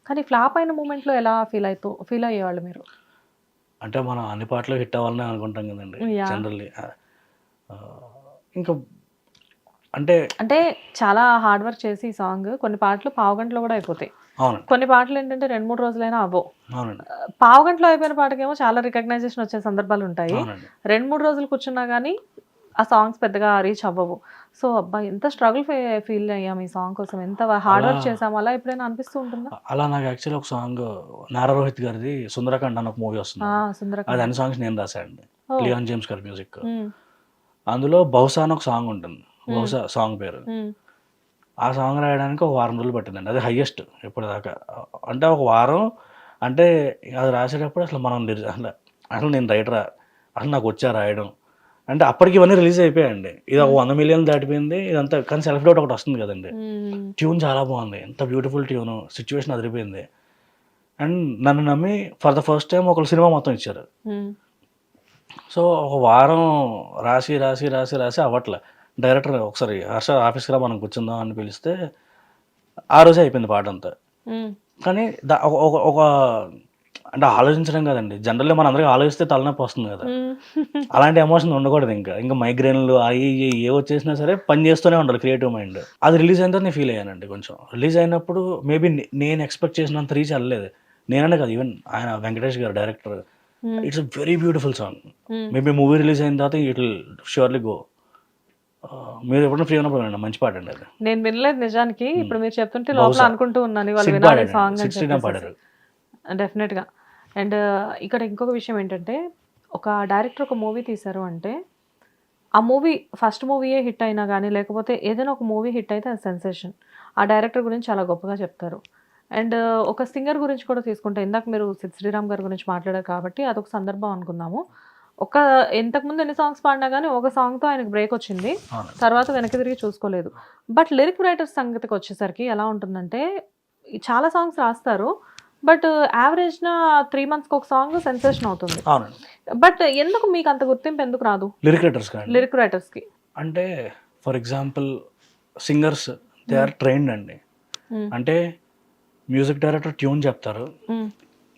కానీ ఫ్లాప్ అయిన మూమెంట్లో ఎలా ఫీల్ అయ్యేవాళ్ళు మీరు? అంటే మనం అన్ని పాటలు హిట్ అవ్వాలని అనుకుంటాం కదండి యాహ్! జనరల్లీ. ఇంకా అంటే అంటే చాలా హార్డ్ వర్క్ చేసి ఈ సాంగ్ కొన్ని పాటలు పావుగంటలో కూడా అయిపోతాయి. అవునండి. కొన్ని పాటలు ఏంటంటే 2, 3 రోజులైనా అవ్వవు. అవునండి. పావుగంటలో అయిపోయిన పాటకేమో చాలా రికగ్నైజేషన్ వచ్చే సందర్భాలు ఉంటాయి. అవునండి. 2, 3 రోజులు కూర్చున్నా గానీ ఆ సాంగ్స్ పెద్దగా రీచ్ అవ్వవు. సో, అబ్బా! ఎంత స్ట్రగుల్ ఫీల్ అయ్యాం ఈ సాంగ్ కోసం. ఎంత హార్డ్ అలా వర్క్ చేసాం. అలా ఎప్పుడైనా అనిపిస్తూ ఉంటుందా? అలా నాకు యాక్చువల్లీ ఒక సాంగ్ నారా రోహిత్ గారిది 'సుందరకాండ' అని ఒక మూవీ ఆ! వస్తుందండి. అది 'సుందరకాండ'. అన్ని సాంగ్స్ నేను రాశానండి. ఓహ్! లియాన్ జేమ్స్ గారి మ్యూజిక్. హ్మ్. అందులో 'బహుశా' అని ఒక సాంగ్ ఉంటుంది. హ్మ్. 'బహుశా' సాంగ్ పేరు. హ్మ్. ఆ సాంగ్ రాయడానికి ఒక వారం రోజులు పట్టిందండి. అది హైయెస్ట్ ఇప్పటిదాకా. అంటే ఒక వారం అంటే అది రాసేటప్పుడు అసలు మనం అసలు నేను రైటరా? అసలు నాకొచ్చా రాయడం? అంటే అప్పటికి ఇవన్నీ రిలీజ్ అయిపోయాయండి. ఇది ఒక హ్మ్. 100 మిలియన్లు దాటిపోయింది. ఇదంతా కానీ సెల్ఫ్ డౌట్ ఒకటి వస్తుంది కదండీ! హ్మ్. ట్యూన్ చాలా బాగుంది. ఎంత బ్యూటిఫుల్ ట్యూను. సిట్యుయేషన్ అదిరిపోయింది. అండ్ నన్ను నమ్మి ఫర్ ద ఫస్ట్ టైమ్ ఒకళ్ళు సినిమా మొత్తం ఇచ్చారు. హ్మ్. సో, ఒక వారం రాసి అవ్వట్లే. డైరెక్టర్ ఒకసారి హర్ష ఆఫీస్‌కి రా మనం కూర్చుందాం అని పిలిస్తే, ఆ రోజే అయిపోయింది పాటంతా. హ్మ్. కానీ ఒక ఒక ఒక అంటే ఆలోచించడం కాదండి. జనరల్‌గా మనందరికి ఆలోచిస్తే తలనొప్పి వస్తుంది కదా! హ్మ్. అలాంటి ఎమోషన్ ఉండకూడదు ఇంకా. ఇంకా మైగ్రేన్‌లు అయి ఇయి ఏవొచ్చేసినా సరే పని చేస్తూనే ఉండాలి క్రియేటివ్ మైండ్. అది రిలీజ్ అయిన తర్వాత నేను ఫీల్ అయ్యానండి కొంచెం. రిలీజ్ అయినప్పుడు మేబీ నేను ఎక్స్‌పెక్ట్ చేసినంత రీచ్ ఎళ్ళలేదు. నేననే కాదు ఈవెన్ ఆయన వెంకటేష్ గారు డైరెక్టర్. హ్మ్. It's a very beautiful song. హ్మ్. మేబీ మూవీ రిలీజ్ అయిన తర్వాత ఇట్ విల్ ష్యూర్‌లీ గో. మీరు ఎప్పుడైనా ఫ్రీ ఉన్నప్పుడు వినండి. మంచి పాటండి అది. నేను వినలేదు నిజానికి. హ్మ్. ఇప్పుడు మీరు చెప్తుంటే లోపల బహుశా అనుకుంటూ ఉన్నాను. ఇవాళ సిడ్ వినాలి పాడాడండి. సాంగ్ అని సిడ్ శ్రీరామ్ చెప్పేసేసి. పాడారు. డెఫినెట్‌గా. అండ్ ఇక్కడ ఇంకొక విషయం ఏంటంటే, ఒక డైరెక్టర్ ఒక మూవీ తీశారు అంటే, ఆ మూవీ ఫస్ట్ మూవీయే హిట్ అయినా గానీ, లేకపోతే ఏదైనా ఒక మూవీ హిట్ అయితే అది సెన్సేషన్. ఆ డైరెక్టర్ గురించి చాలా గొప్పగా చెప్తారు. అండ్ ఒక సింగర్ గురించి కూడా తీసుకుంటే, ఇందాక మీరు 'సిద్ శ్రీరామ్' గారి గురించి మాట్లాడారు కాబట్టి, అదొక సందర్భం అనుకుందాము. ఒక ఇంతకుముందు ఎన్ని సాంగ్స్ పాడినా గానీ, ఒక సాంగ్‌తో ఆయనకి బ్రేకొచ్చింది. అవునండి. తర్వాత వెనక్కి తిరిగి చూసుకోలేదు. బట్ లిరిక్ రైటర్స్ సంగతికొచ్చేసరికి ఎలా ఉంటుందంటే, చాలా సాంగ్స్ రాస్తారు. బట్ యావరేజ్‌న 3 మంత్స్‌కి ఒక సాంగ్ సెన్సేషన్ అవుతుంది. అవునండి. బట్ ఎందుకు మీకంత గుర్తింపు ఎందుకు రాదు? లిరిక్ రైటర్స్‌కా అండి? లిరిక్ రైటర్స్‌కి. అంటే ఫర్ ఎగ్జాంపుల్ సింగర్స్ దే హ్మ్. ఆర్ ట్రైన్డ్ అండి. హ్మ్. అంటే మ్యూజిక్ డైరెక్టర్ ట్యూన్ చెప్తారు. హ్మ్.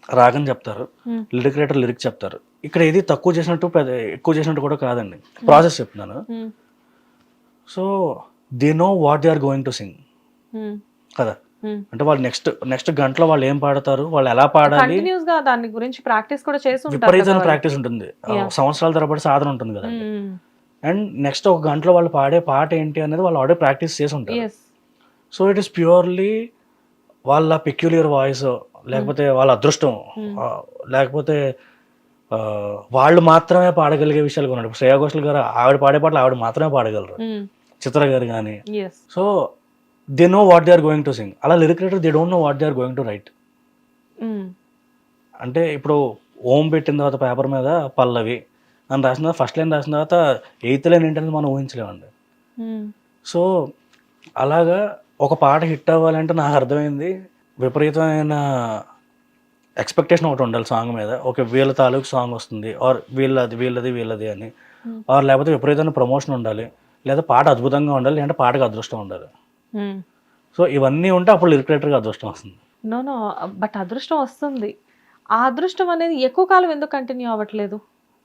రాగం చెప్తారు. హ్మ్. లిరిక్ రైటర్ లిరిక్ చెప్తారు. ఇక్కడ ఏది తక్కువ చేసినట్టు ఎక్కువ చేసినట్టు కూడా కాదండి. హ్మ్. ప్రాసెస్ చెప్తున్నాను. హ్మ్. So, they know what they are going to sing hmm. కదా! హ్మ్. అంటే వాళ్ళు నెక్స్ట్ గంటలో వాళ్ళు ఏం పాడతారు? వాళ్ళు ఎలా పాడాలి? కంటిన్యూస్‌గా దాని గురించి ప్రాక్టీస్ కూడా చేసుంటారు కదా విపరీతమైన వాళ్ళు. ప్రాక్టీస్ ఉంటుంది. యాహ్! సంవత్సరాల తరబడి సాధన ఉంటుంది హ్మ్. కదండీ! హ్మ్. అండ్ నెక్స్ట్ ఒక గంటలో వాళ్ళు పాడే పాట ఏంటి అనేది వాళ్ళు ఆల్రెడీ ప్రాక్టీస్ చేసుంటారు. Yes. So, it is purely వాళ్ళ పెక్యులియర్ వాయిసో, హ్మ్. లేకపోతే వాళ్ళ అదృష్టం, హ్మ్. లేకపోతే వాళ్ళు మాత్రమే పాడగలిగే విషయాలు కొన్నాడు. ఇప్పుడు 'శ్రేయ ఘోషల్' గారు ఆవిడ పాడే పాటలు ఆవిడ మాత్రమే పాడగలరు. హ్మ్. 'చిత్ర' గారు గాని. Yes. So, they know what they are going to sing. అలా lyric writer they don't know what they are going to write. Hmm. అంటే ఇప్పుడు 'ఓం' పెట్టిన తర్వాత పేపర్ మీద 'పల్లవి' అని రాసిన తర్వాత ఫస్ట్ లైన్ రాసిన తర్వాత ఎయిత్ లైన్ ఏంటనేది మనం ఊహించలేమండి. హ్మ్. సో, అలాగా ఒక పాట హిట్ అవ్వాలంటే నాకు అర్థమైంది విపరీతమైన ఎక్స్‌పెక్టేషన్ ఒకటి ఉండాలి సాంగ్ మీద. ఓకే. వీళ్ళ తాలూకు సాంగ్ వస్తుంది. ఆర్ వీళ్ళది అని. హ్మ్. ఆర్ లేకపోతే విపరీతమైన ప్రమోషన్ ఉండాలి. లేదా పాట అద్భుతంగా ఉండాలి. లేదంటే పాటకి అదృష్టం ఉండాలి. హ్మ్. సో, ఇవన్నీ ఉంటే అప్పుడు లిరిక్ రైటర్‌కి అదృష్టం వస్తుంది. నో. నో. బట్ అదృష్టం వస్తుంది. ఆ అదృష్టం అనేది ఎక్కువ కాలం ఎందుకు కంటిన్యూ అవ్వట్లేదు?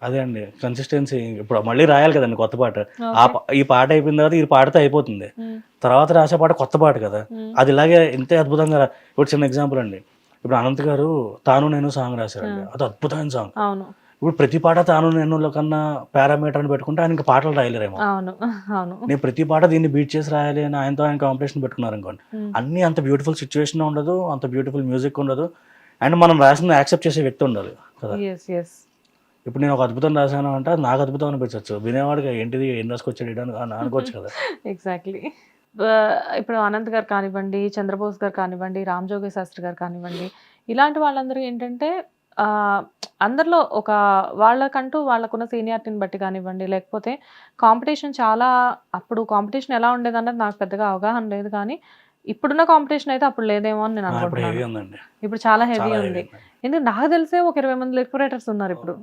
అదే అండి. కన్సిస్టెన్సీ ఇప్పుడు మళ్ళీ రాయాలి కదండీ కొత్త పాట. ఓకే. ఈ పాట అయిపోయిన తర్వాత ఈ పాటతో అయిపోతుంది. హ్మ్. తర్వాత రాసే పాట కొత్త పాట కదా! హ్మ్. అది ఇలాగే ఇంతే అద్భుతంగా ఇప్పుడు చిన్న ఎగ్జాంపుల్ అండి. ఇప్పుడు అనంత్ గారు 'తాను నేను' సాంగ్ ఆ! రాశారండి. అది అద్భుతమైన సాంగ్. అవును. ఇప్పుడు ప్రతి పాట 'తాను నేను'లో కన్నా పారామీటర్ అని పెట్టుకుంటే ఆయన ఇంక పాటలు రాయలేరేమో. అవును. అవును. నేను ప్రతి పాట దీన్ని బీట్ చేసి రాయాలి అని ఆయన కాంపిటీషన్ పెట్టుకున్నారనుకోండి. హ్మ్. అన్నీ అంత బ్యూటిఫుల్ సిట్యుయేషన్ ఉండదు. అంత బ్యూటిఫుల్ మ్యూజిక్ ఉండదు. అండ్ మనం రాసింది యాక్సెప్ట్ చేసే వ్యక్తి ఉండాలి కదా! యెస్. యెస్. ఇప్పుడు నేను ఒక అద్భుతం రాశాను అంటే అది నాకు అద్భుతం అనిపించొచ్చు. వినేవాడికి ఏంటిది ఏం రాసుకొచ్చాడు ఈడు అని అనుకోవచ్చు కదా! ఎగ్జాక్ట్‌లీ. ఇప్పుడు అనంత్ గారు కానివ్వండి, చంద్రబోస్ గారు కానివ్వండి, రామజోగయ్య శాస్త్రి గారు కానివ్వండి, ఇలాంటి వాళ్ళందరూ ఏంటంటే ఆహ్, అందరిలో ఒక వాళ్ళకంటూ వాళ్ళకున్న సీనియారిటీని బట్టి కానివ్వండి, లేకపోతే కాంపిటీషన్ చాలా అప్పుడు కాంపిటీషన్ ఎలా ఉండేదన్నది నాకు పెద్దగా అవగాహన లేదు కానీ, ఇప్పుడున్న కాంపిటీషన్ అయితే అప్పుడు లేదేమో అని నేను ఇప్పుడు హెవీ అనుకుంటున్నాను. ఉందండి. ఇప్పుడు చాలా హెవీ చాలా హెవీ ఉంది. ఉందండి. ఎందుకంటే నాకు తెలిసే ఒక 20 మంది లిరిక్ రైటర్స్ ఉన్నారిప్పుడు.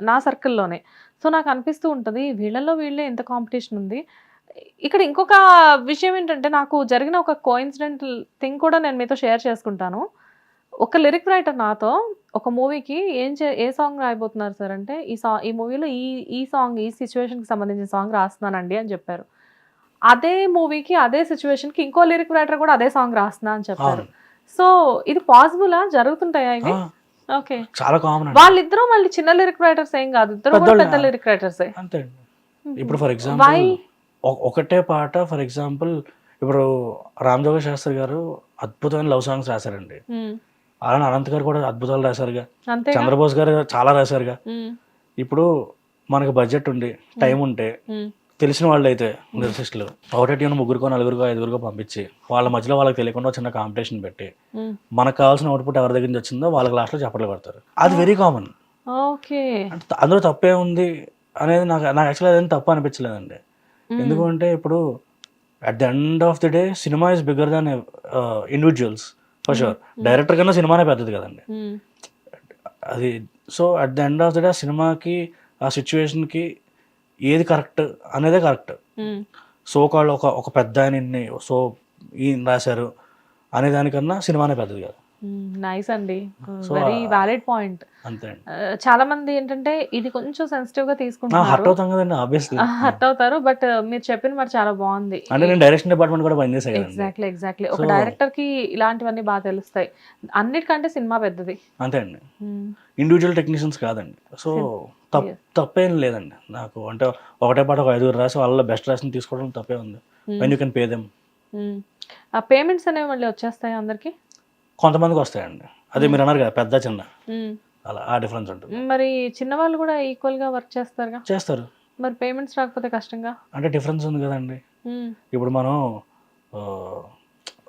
నా సర్కిల్‌లోనే. సో, నాకనిపిస్తూ ఉంటది వీళ్ళలో వీళ్ళే ఎంత కాంపిటీషన్ ఉంది. ఇక్కడ ఇంకొక విషయం ఏంటంటే, నాకు జరిగిన ఒక కోయిన్సిడెంటల్ థింగ్ కూడా నేను మీతో షేర్ చేసుకుంటాను. ఒక లిరిక్ రైటర్ నాతో ఒక మూవీకి ఏ సాంగ్ రాయబోతున్నారు సార్ అంటే ఈ మూవీలో ఈ సాంగ్ ఈ సిచ్యువేషన్కి సంబంధించిన సాంగ్ రాస్తున్నానండి అని చెప్పారు. అదే మూవీకి అదే సిచ్యువేషన్కి ఇంకో లిరిక్ రైటర్ కూడా అదే సాంగ్ రాస్తున్నా అని చెప్పారు. సో ఇది పాసిబులా, జరుగుతుంటాయా ఇవి? ఓకే, చాలా కామన్. వాళ్ళిద్దరూ మళ్ళీ చిన్న లిరిక్ రైటర్స్ ఏం కాదు, ఇద్దరు కూడా పెద్ద లిరిక్ రైటర్సే. అంతే అండి. ఇప్పుడు ఫర్ ఎగ్జాంపుల్ ఒకటే పాట, ఫర్ ఎగ్జాంపుల్ ఇప్పుడు రామ్ జోగ శాస్త్రి గారు అద్భుతమైన లవ్ సాంగ్స్ రాశారండి. అలానే అనంత్ గారు కూడా అద్భుతాలు రాశారుగా, చంద్రబోస్ గారు చాలా రాశారుగా. ఇప్పుడు మనకి బడ్జెట్ ఉండి టైం ఉంటే తెలిసిన వాళ్ళు అయితే లిరిసిస్టులు ఒకటే ట్యూన్ ముగ్గురుకో నలుగురికో ఐదుగురికో పంపించి వాళ్ళ మధ్యలో వాళ్ళకి తెలియకుండా చిన్న కాంపిటీషన్ పెట్టి మనకు కావాల్సిన అవుట్పుట్ ఎవరి దగ్గర నుంచి వచ్చిందో వాళ్ళకి లాస్ట్లో చప్పట్లు పడతారు. అది వెరీ కామన్. అందులో తప్పే ఉంది అనేది నాకు యాక్చువల్లీ అదేం తప్పు అనిపించలేదండి. ఎందుకంటే ఇప్పుడు at the end of the day cinema is bigger than individuals for sure. Director కన్నా సినిమానే పెద్దది కదండి అది. So at the end of the day ఆ సినిమాకి ఆ సిచ్యువేషన్కి ఏది కరెక్ట్ అనేదే కరెక్ట్. సో కాళ్ళు ఒక పెద్ద ఆయన్ని సో ఈయన రాశారు అనే దానికన్నా సినిమానే పెద్దది కదా. నైస్ అండి, వెరీ వ్యాలిడ్ పాయింట్. అంతే అండి. చాలా మంది ఏంటంటే ఇది కొంచెం సెన్సిటివ్ గా తీసుకుంటారు, హర్ట్ అవుతాం కదండి ఆబ్వియస్లీ, హర్ట్ అవుతారు. బట్ మీరు చెప్పిన మాట చాలా బాగుంది. అంటే నేను డైరెక్షన్ డిపార్ట్మెంట్ కూడా పనిచేసాను కదండి. ఎగ్జాక్ట్లీ ఒక డైరెక్టర్ కి ఇలాంటివన్నీ బాగా తెలుస్తాయి. అన్నిటికంటే సినిమా పెద్దది. అంతే అండి, ఇండివిజువల్ టెక్నీషియన్స్ కాదండి. సో తప్పేం లేదండి నాకు. అంటే ఒకటే పాట ఒక 5 రాసి వాళ్ళ బెస్ట్ రాసిన తీసుకోవడం తప్పే ఉంది. When you can pay them. ఆ పేమెంట్స్ అనేవి మళ్ళీ వచ్చేస్తాయి అందరికి, కొంతమందికి వస్తాయండి. అదే మీరు అన్నారు కదా పెద్ద చిన్న, అలా ఆ డిఫరెన్స్ ఉంటుంది. మరి చిన్న వాళ్ళు కూడా ఈక్వల్ గా వర్క్ చేస్తారు. మరి పేమెంట్స్ రాకపోతే కష్టంగా. అంటే డిఫరెన్స్ ఉంది కదండి. ఇప్పుడు మనం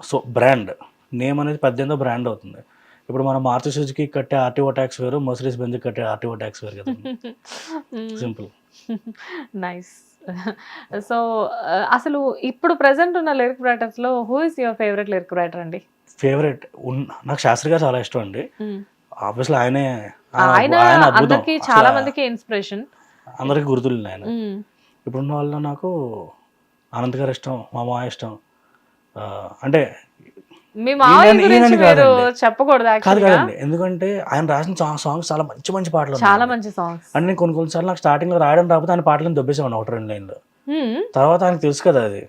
సో బ్రాండ్ నేమ్ అనేది 18వ బ్రాండ్ అవుతుంది. ఇప్పుడు మనం మారుతి సుజుకి కట్టే ఆర్టీఓ ట్యాక్స్ వేరు, మర్సిడీస్ బెంజ్ కట్టే ఆర్టీఓ ట్యాక్స్ వేరు కదా. సింపుల్. నైస్. సో అసలు ఇప్పుడు ప్రెసెంట్ ఉన్న లిరిక్ రైటర్స్ లో who is your favourite lyric writer అండి? ఫేవరెట్ నాకు శాస్త్రి గారు చాలా ఇష్టం అండి. ఆబ్వియస్లీ ఆయన అందరికి చాలా మందికి ఇన్స్పిరేషన్, అందరికి గుర్తులు ఆయన. ఇప్పుడున్న వాళ్ళలో నాకు అనంత్ గారు ఇష్టం, మా మామ ఇష్టం. అంటే చెప్పకూడదు కాదు కదండి, ఎందుకంటే ఆయన రాసిన సాంగ్స్ చాలా మంచి మంచి పాటలు, చాలా మంచి సాంగ్స్. అంటే నేను కొన్నిసార్లు నాకు స్టార్టింగ్ లో రాయడం రాకపోతే ఆయన పాటలను దొబ్బేసేవాడు 1-2 లైన్లు. తర్వాత ఆయనకు తెలుసు కదా అది.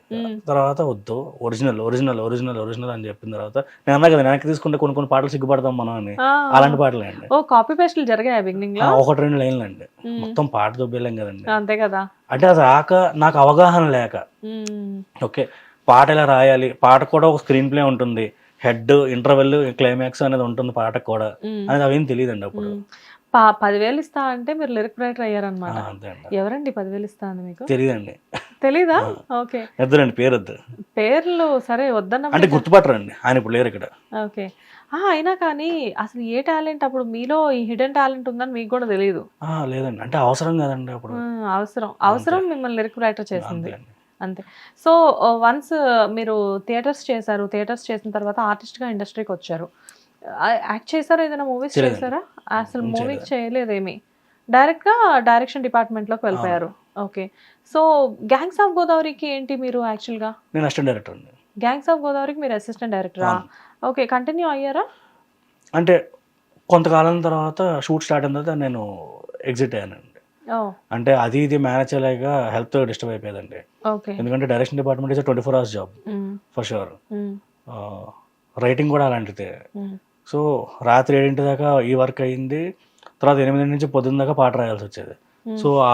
తర్వాత వద్దు ఒరిజినల్ ఒరిజినల్ ఒరిజినల్ ఒరిజినల్ అని చెప్పిన తర్వాత నేను అన్నా కదా వెనక్కి తీసుకుంటే కొన్ని పాటలు సిగ్గుపడతాం మనం అని. అలాంటి పాటలు అండి. కాపీ పేస్ట్లు జరిగాయి బిగినింగ్ లో 1-2 లైన్లు అండి, మొత్తం పాట దొబ్బేలేం కదండి. అంతే కదా. అంటే అది రాక నాకు అవగాహన లేక, ఓకే పాట ఎలా రాయాలి, పాట కూడా ఒక స్క్రీన్ ప్లే ఉంటుంది, హెడ్ ఇంటర్వెల్ క్లైమాక్స్ అనేది ఉంటుంది పాటకు కూడా, అనేది అవేం తెలియదండి అప్పుడు. 10,000 ఇస్తా అంటే మీరు లిరిక్ రైటర్ అయ్యారనమాట. ఎవరండి 10,000 ఇస్తా అని మీకు తెలియదండి? తెలీదా? ఓకే, వద్దులండి, పేరొద్దు. పేర్లు సరే వద్దన్న అంటే గుర్తుపట్టరండి, ఆయన ఇప్పుడు లేరు ఇక్కడ. ఓకే, అయినా కానీ అసలు ఏ టాలెంట్ అప్పుడు మీలో ఈ హిడెన్ టాలెంట్ ఉందని మీకు కూడా తెలియదు? లేదండి, అంటే అవసరం కదండి అప్పుడు. అవసరం మిమ్మల్ని లిరిక్ రైటర్ చేసింది అంతే. సో వన్స్ మీరు థియేటర్స్ చేశారు, థియేటర్స్ చేసిన తర్వాత ఆర్టిస్ట్గా ఇండస్ట్రీకి వచ్చారు. యాక్ట్ చేశారా, ఏదైనా మూవీస్ చేశారా? అసలు మూవీకి చేయలేదేమి, డైరెక్ట్గా డైరెక్షన్ డిపార్ట్మెంట్లోకి వెళ్ళిపోయారు. ఓకే, సో గ్యాంగ్స్ ఆఫ్ గోదావరికి ఏంటి మీరు? యాక్చువల్గా నేను అసిస్టెంట్ డైరెక్టర్ అండి. గ్యాంగ్స్ ఆఫ్ గోదావరికి మీరు అసిస్టెంట్ డైరెక్టరా? ఓకే, కంటిన్యూ అయ్యారా? అంటే కొంతకాలం తర్వాత షూట్ స్టార్ట్ అయిన తర్వాత నేను ఎగ్జిట్ అయ్యానండి. అంటే అది ఇది మేనేజ్ చేయలేక హెల్త్ డిస్టర్బ్ అయిపోయిందండి. ఎందుకంటే direction department is 24 hours job for sure. Writing కూడా అలాంటిదే. సో రాత్రి 7 దాకా ఈ వర్క్ అయ్యింది, తర్వాత 8 నుంచి పొద్దున్న దాకా పాట రాయాల్సి వచ్చేది. సో ఆ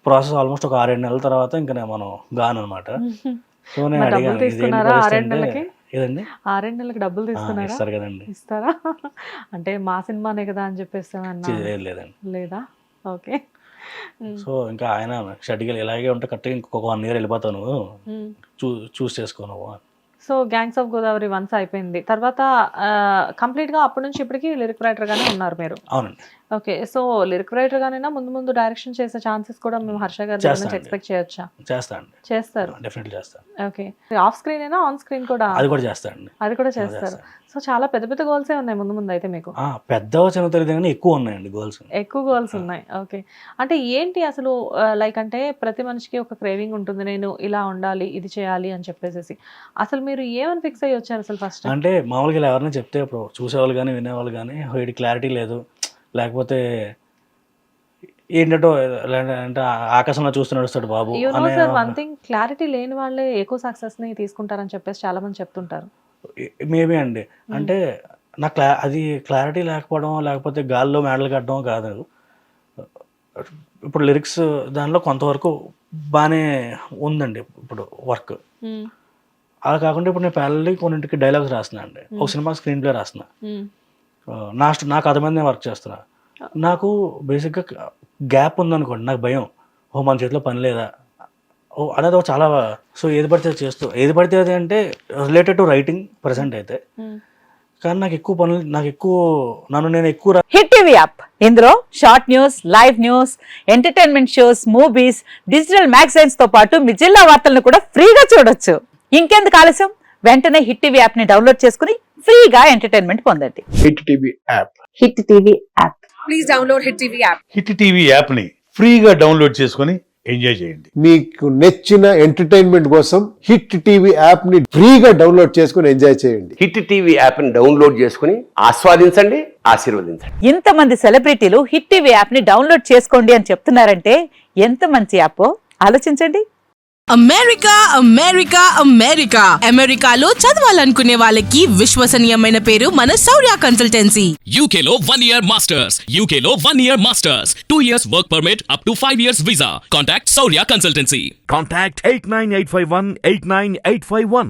ప్రాసెస్ ఆల్మోస్ట్ ఒక 6-7 నెలల తర్వాత ఇంకా మనం గాను అనమాట. సో నేను అడిగాను, ఏదండి 6 నెలలకు డబ్బులు తీసుకున్నారా? ఇస్తారు కదండి. ఇస్తారా? అంటే మా సినిమానే కదా అని చెప్పేసి లేదండి. లేదా? ఓకే, సో ఇంకా ఆయన షెడ్యూల్ ఇలాగే ఉంటే కరెక్ట్గా ఇంకొక 1 year వెళ్ళిపోతాను, చూస్ చేసుకోను. So gangs of Godavari once అయిపోయింది తర్వాత కంప్లీట్గా అప్పటి నుంచి ఇప్పటికి లిరిక్ రైటర్గానే ఉన్నారు మీరు? అవునండి. ఓకే, సో లిరిక్ రైటర్గానైనా ముందు డైరెక్షన్ చేసే ఛాన్సెస్ కూడా మేము హర్ష గారి దగ్గర నుంచి ఎక్స్పెక్ట్ చేయొచ్చా? చేస్తారు, డెఫినెట్లీ చేస్తాను. ఓకే, ఆఫ్ స్క్రీన్ అయినా ఆన్ స్క్రీన్ కూడా? అది కూడా చేస్తాను. అది కూడా చేస్తారు. సో చాలా పెద్ద పెద్ద గోల్సే ఉన్నాయి ముందు ముందు అయితే మీకు. పెద్దవ చిన్న తెలియదు కానీ ఎక్కువ ఉన్నాయండి గోల్స్. ఎక్కువ గోల్స్ ఉన్నాయి. ఓకే. అంటే ఏంటి అసలు లైక్ అంటే ప్రతి మనిషికి ఒక క్రేవింగ్ ఉంటుంది. నేను ఇలా ఉండాలి, ఇది చేయాలి అని చెప్పేసేసి. అసలు మీరు ఏమని ఫిక్స్ అయ్యి వచ్చారు అసలు ఫస్ట్? అంటే మామూలుగా ఇలా ఎవరైనా చెప్తే ఇప్పుడు చూసేవాళ్ళు కానీ వినేవాళ్ళు కానీ వీడి క్లారిటీ లేదు, లేకపోతే ఏంటంటే అంటే ఆకాశంలో చూస్తూ నడుస్తాడు బాబు యు నో అనే సార్ వన్ థింగ్, క్లారిటీ లేని వాళ్ళే ఎక్కువ సక్సెస్ ని తీసుకుంటారని చెప్పేసి చాలా మంది చెప్తుంటారు. మేబీ అండి. అంటే నాకు అది క్లారిటీ లేకపోవడం లేకపోతే గాల్లో మేడలు కట్టడం కాదు. ఇప్పుడు లిరిక్స్ దానిలో కొంతవరకు బాగానే ఉందండి ఇప్పుడు వర్క్. అలా కాకుండా ఇప్పుడు నేను ప్యారలీ కొన్నింటికి డైలాగ్స్ రాస్తున్నా అండి, ఒక సినిమా స్క్రీన్ ప్లే రాస్తున్నా, నా కథ మీద నేను వర్క్ చేస్తున్నా. నాకు బేసిక్గా గ్యాప్ ఉందనుకోండి నాకు భయం, మన చేతిలో పని లేదా అనేది చాలా. సో ఏది పడితే చేస్తూ ఏది పడితే అది అంటే రిలేటెడ్ టు రైటింగ్ ప్రజెంట్ అయితే. కానీ నాకు ఎక్కువ పనులు, నేను ఎక్కువ హిట్ టీవీ యాప్, ఇందులో short news, live news, entertainment shows, movies, digital magazines తో పాటు మీ జిల్లా వార్తలను కూడా ఫ్రీగా చూడొచ్చు. ఇంకెందుకు ఆలస్యం, వెంటనే హిట్ టీవీ యాప్ ని డౌన్లోడ్ చేసుకుని ఫ్రీగా ఎంటర్టైన్మెంట్ పొందండి. Hit TV app. Hit TV app. Please download hit TV app. Hit TV యాప్ని ఫ్రీగా డౌన్లోడ్ చేసుకొని ఎంజాయ్ చేయండి. మీకు నచ్చిన ఎంటర్టైన్మెంట్ కోసం హిట్ టీవీ యాప్ ని ఫ్రీగా డౌన్లోడ్ చేసుకుని ఎంజాయ్ చేయండి. హిట్ టీవీ యాప్ని డౌన్లోడ్ చేసుకుని ఆస్వాదించండి, ఆశీర్వదించండి. ఇంతమంది సెలబ్రిటీలు హిట్ టీవీ యాప్ ని డౌన్లోడ్ చేసుకోండి అని చెప్తున్నారంటే ఎంత మంచి యాప్ ఆలోచించండి. అమెరికా అమెరికా అమెరికా అమెరికాలో చదవాలనుకునే వాళ్ళకి విశ్వసనీయమైన పేరు మన శౌర్య కన్సల్టెన్సీ. UK లో 1 year masters, UK లో 1 year masters, 2 years work permit up to 5 years visa. Contact Saurya Consultancy. Contact 89851 89851.